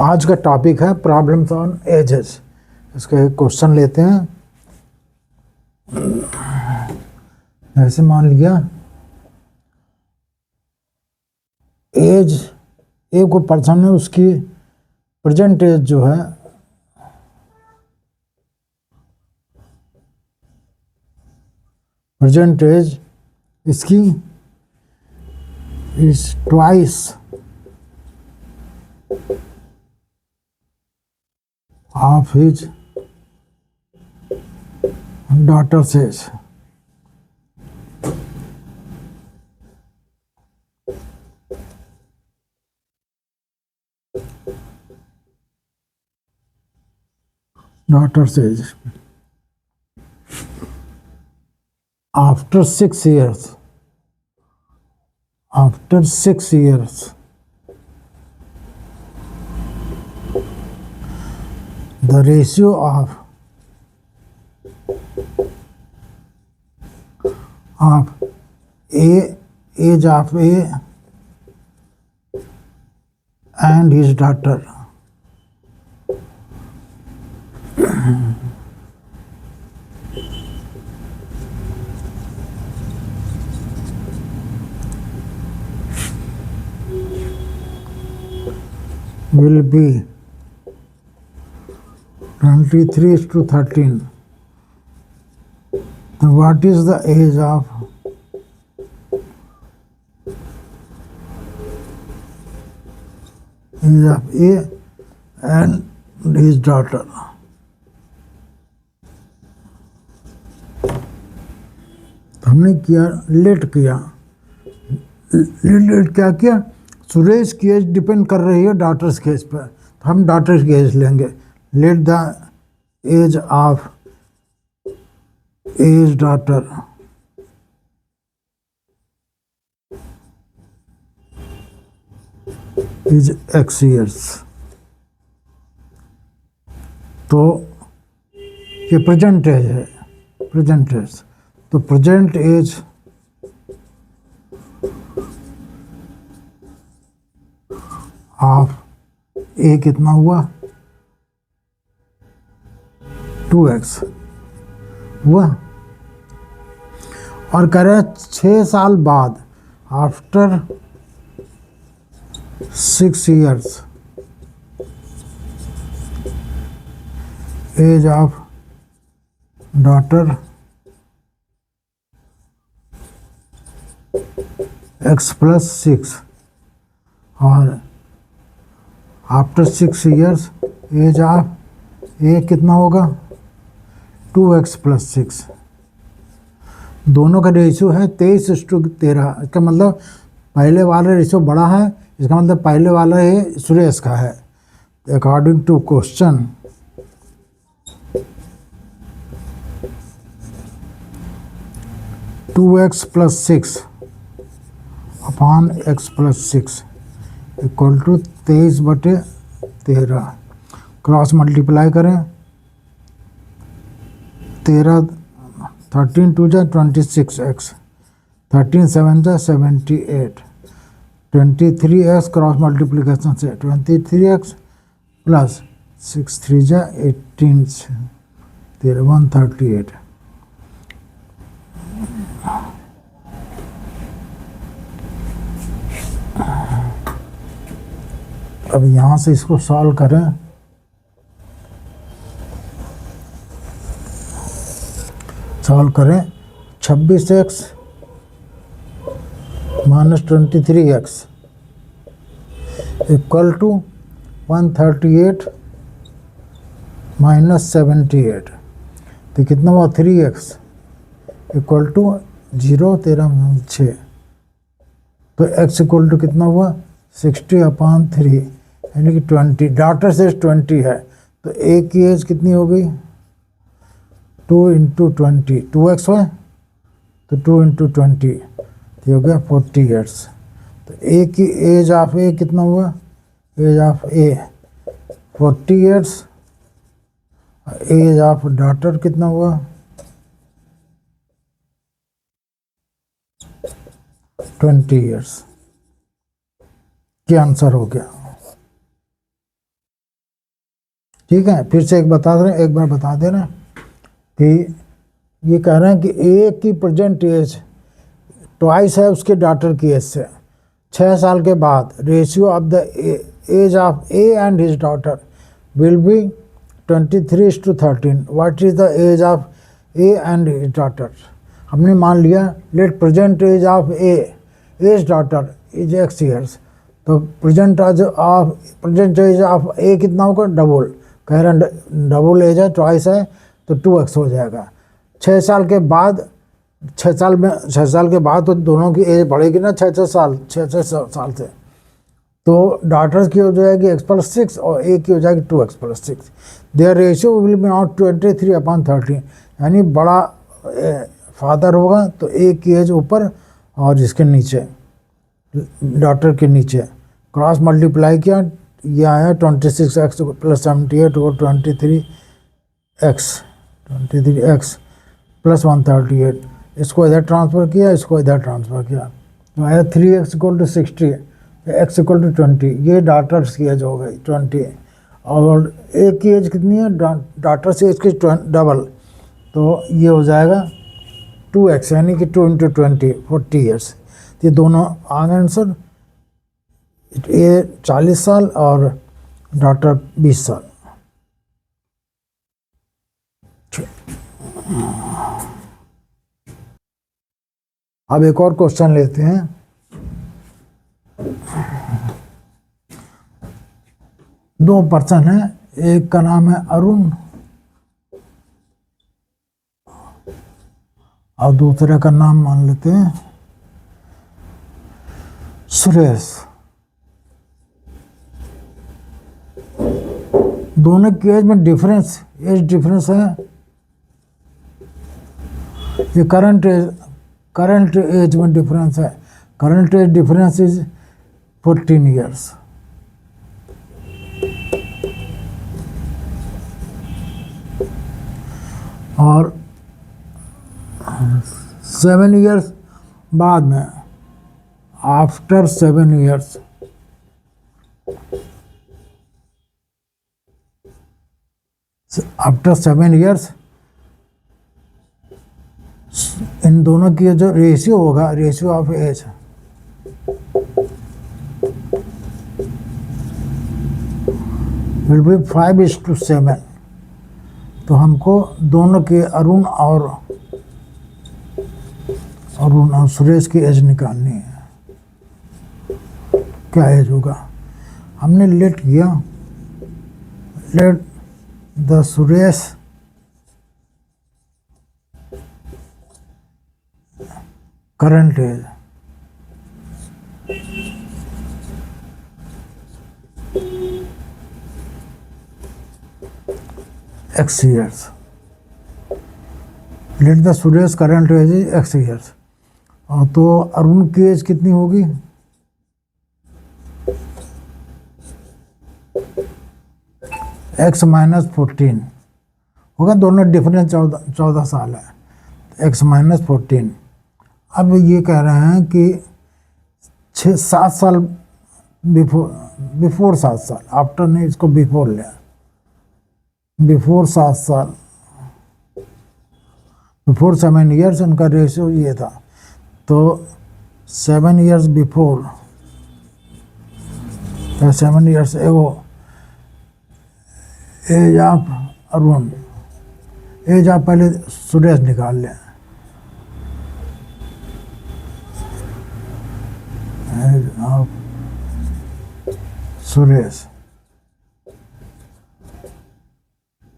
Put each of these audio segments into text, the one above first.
आज का टॉपिक है प्रॉब्लम्स ऑन एजेस। इसका एक क्वेश्चन लेते हैं। ऐसे मान लिया एज एक को पर्सन है, उसकी प्रेजेंट एज जो है प्रेजेंट एज इसकी is twice of his daughter's age. Daughter's age. After 6 years, the ratio of age of A and his daughter will be 23:13. Then what is the age of A and his daughter? हमने किया late क्या किया? सुरेश की as depend कर रही है daughters के as per, तो हम डॉटर्स की एज लेंगे। Let the age of age daughter is X years। तो ये प्रेजेंट एज है, प्रेजेंट एज। तो प्रेजेंट एज ऑफ ए कितना हुआ? 2x हुआ। और कह रहे 6 साल बाद, after 6 years, age of daughter x+6। और आफ्टर 6 years एज ऑफ ए कितना होगा? 2x+6। दोनों का रेशियो है 23:13। इसका मतलब पहले वाला रेशियो बड़ा है, इसका मतलब पहले वाला है सुरेश का है। According to question, (2x+6) upon x+6 equal to 23/13। Cross multiply करें, 13 2 जा 26x, 13 7 जा 78, 23x क्रॉस मल्टीप्लिकेशन से 23x प्लस 6 3 जा 18 से 138। अब यहाँ से इसको सॉल्व करें, सॉल्व करें 26x minus 23x equal to 138 minus 78। तो कितना हुआ? 3x equal to 0 13 6। तो x इक्वल टू कितना हुआ? 60/3 यानी कि 20। डॉटर से 20 है, तो ए की एज कितनी हो गई? 2 × 20, 2x है तो 2 × 20 तो हो गया 40 years। तो ए की एज ऑफ ए कितना हुआ? Age of A 40 years। Age of daughter कितना हुआ? 20 years। क्या आंसर हो गया? ठीक है, फिर से एक बता दे रहे हैं, एक बार बता दे रहे हैं कि ये कह रहे हैं कि ए की प्रेजेंट एज ट्वाइस है उसके डॉटर की एज से। 6 साल के बाद ratio of the age of A and his daughter will be 23:13। What is the age of A and his daughter? हमने मान लिया let present as of A age daughter is x years, तो present as of ए कितना होगा? Double. कह रहे हैं double as है, ट्वाइस है, तो 2x हो जाएगा। 6 साल के बाद, 6 साल के बाद तो दोनों की एज बढ़ेगी ना, 6 साल से, तो डॉटर्स की हो जाएगी x+6 और ए की हो जाएगी 2x+6। Their ratio will be not 23/13, यानी बड़ा फादर होगा तो ए की एज ऊपर और इसके नीचे डॉटर के नीचे। क्रॉस मल्टीप्लाई किया, ये आया 26x + 78 और 23x + 138। इसको इधर ट्रांसफ़र किया, इसको इधर ट्रांसफ़र किया, तो आया 3x = 60, x = 20। ये डॉटर्स की एज हो गई 20, और ए की एज कितनी है? डॉटर्स एज की डबल, तो ये हो जाएगा 2x, यानी कि 2 × 20 40 ईयर्स। ये दोनों आ गए आंसर। ये 40 साल और डॉटर 20 साल। अब एक और क्वेश्चन लेते हैं। दो पर्सन है, एक का नाम है अरुण और दूसरे का नाम मान लेते हैं सुरेश। दोनों की एज में एज डिफरेंस है। ये करंट एज में डिफरेंस है। Current age difference is 14 years. और 7 ईयर्स बाद में, आफ्टर 7 ईयर्स, इन दोनों की जो रेशियो होगा, ratio of age, will be 5:7। तो हमको दोनों के अरुण और सुरेश की एज निकालनी है। क्या एज होगा? हमने लेट किया, let the Suresh current age x years. Let the Suresh current age is x years. और तो अरुण की एज कितनी होगी? x - 14 होगा। दोनों डिफरेंस 14 साल है, x - 14। अब ये कह रहे हैं कि 7 साल बिफोर 7 साल, आफ्टर नहीं, इसको बिफोर लिया, बिफोर 7 साल, बिफोर 7 ईयर्स उनका रेशियो ये था। तो 7 years before, 7 years ago age of Arun, age of पहले सुरेश निकाल लें। एज ऑफ सुरेश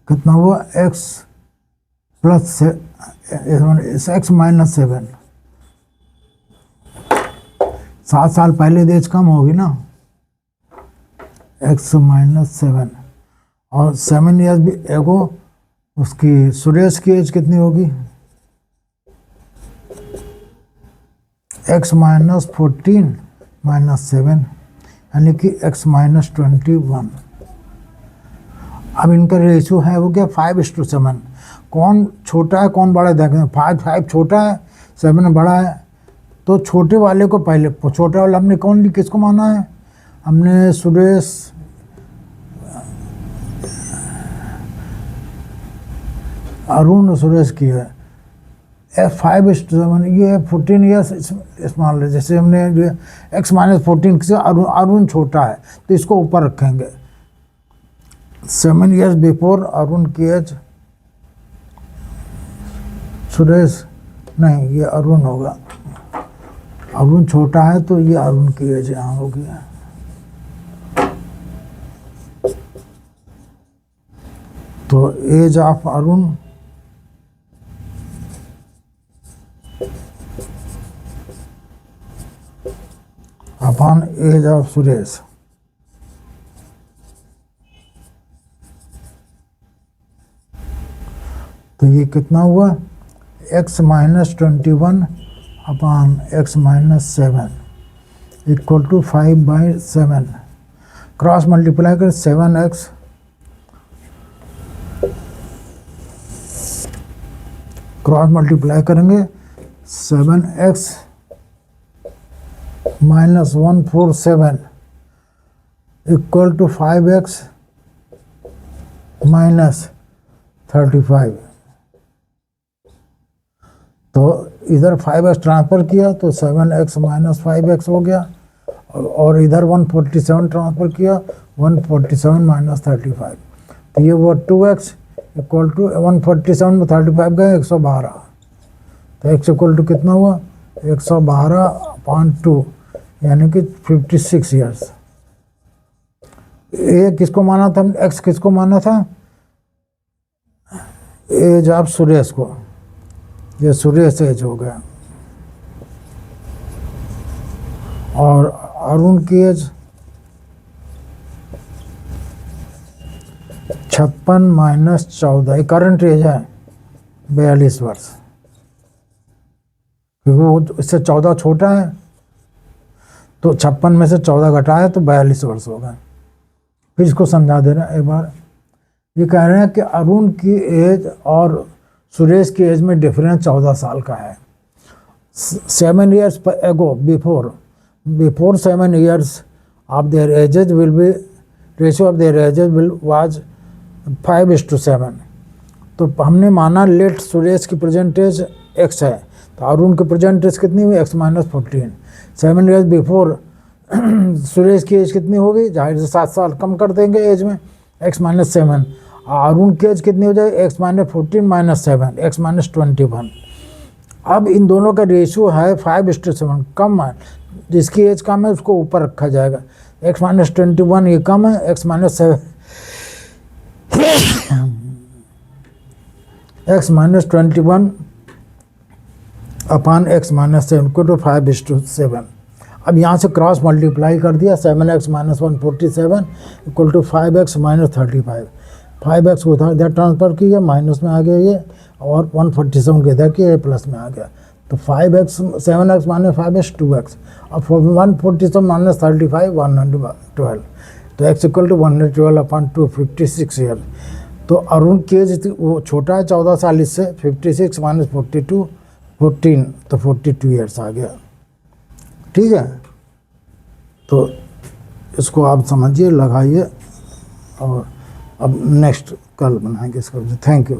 कितना हुआ? x - 7। 7 साल पहले एज कम होगी ना, x - 7। और 7 ईयर्स भी एगो उसकी सुरेश की एज कितनी होगी? x - 14 - 7, यानी कि x - 21। अब इनका रेशियो है वो क्या? 5:7। कौन छोटा है कौन बड़ा है देखें। 5 छोटा है, 7 बड़ा है। तो छोटे वाले को पहले, छोटे वाला हमने कौन किसको माना है? हमने सुरेश अरुण और सुरेश की है। F5:7 ये 14 ईयर्स इस मान लो, जैसे हमने जो x-14 से अरुण छोटा है तो इसको ऊपर रखेंगे। 7 ईयर्स बिफोर अरुण की एज, सुरेश नहीं, ये अरुण होगा, अरुण छोटा है तो ये अरुण की एज यहाँ होगी। तो age of Arun upon age of Suresh, तो ये कितना हुआ, x-21 upon x-7 equal to 5/7। Cross multiply कर 7x क्रॉस मल्टीप्लाई करेंगे 7x minus 147 equal to 5x minus 35। तो इधर 5x ट्रांसफ़र किया तो 7x माइनस 5x हो गया, और इधर 147 ट्रांसफ़र किया 147 माइनस 35। तो ये वो 2x इक्वल टू 147 में 35 गए 112। तो x इक्वल टू कितना हुआ, 112/2 यानी कि 56 ईयर्स। ए किसको माना था, x किसको माना था, एज ऑफ सुरेश को, ये सुरेश एज हो गया। और अरुण की एज 56 माइनस 14, करंट एज है 42 वर्ष, क्योंकि वो इससे 14 छोटा है, तो 56 में से 14 घटाया तो 42 वर्ष हो गए। फिर इसको समझा दे रहे हैं एक बार। ये कह रहे हैं कि अरुण की एज और सुरेश की एज में डिफरेंस 14 साल का है। 7 years ago, before 7 years of their ages will be, ratio of their ages was 5:7। तो हमने माना लेट सुरेश की प्रेजेंट एज x है, तो अरुण की प्रेजेंट एज कितनी हुई, x-14। 7 years बिफोर सुरेश की एज कितनी होगी, जाहिर से 7 साल कम कर देंगे एज में, x-7। अरुण की एज कितनी हो जाएगी, x-14 माइनस 7, x-21। अब इन दोनों का रेशियो है 5:7, कम है, जिसकी एज कम है उसको ऊपर रखा जाएगा। x-21 ये कम है, x-7 x-21 अपॉन x-7 को तो 5:7। अब यहाँ से क्रॉस मल्टीप्लाई कर दिया, 7x minus 147 equal to 5x minus 35। 5x को इधर ट्रांसफ़र किया, माइनस में आ गया ये, और 147 के इधर किया, प्लस में आ गया। तो 5x 7x minus 5x 2x, और 147 माइनस 35 112। तो x इक्वल टू 112/2, 56 ईयर। तो अरुण की एज वो छोटा है 14 साल इससे, 56 माइनस 42 14, तो 42 ईयर्स आ गया। ठीक है, तो इसको आप समझिए, लगाइए, और अब नेक्स्ट कल बनाएंगे इसको। Thank you.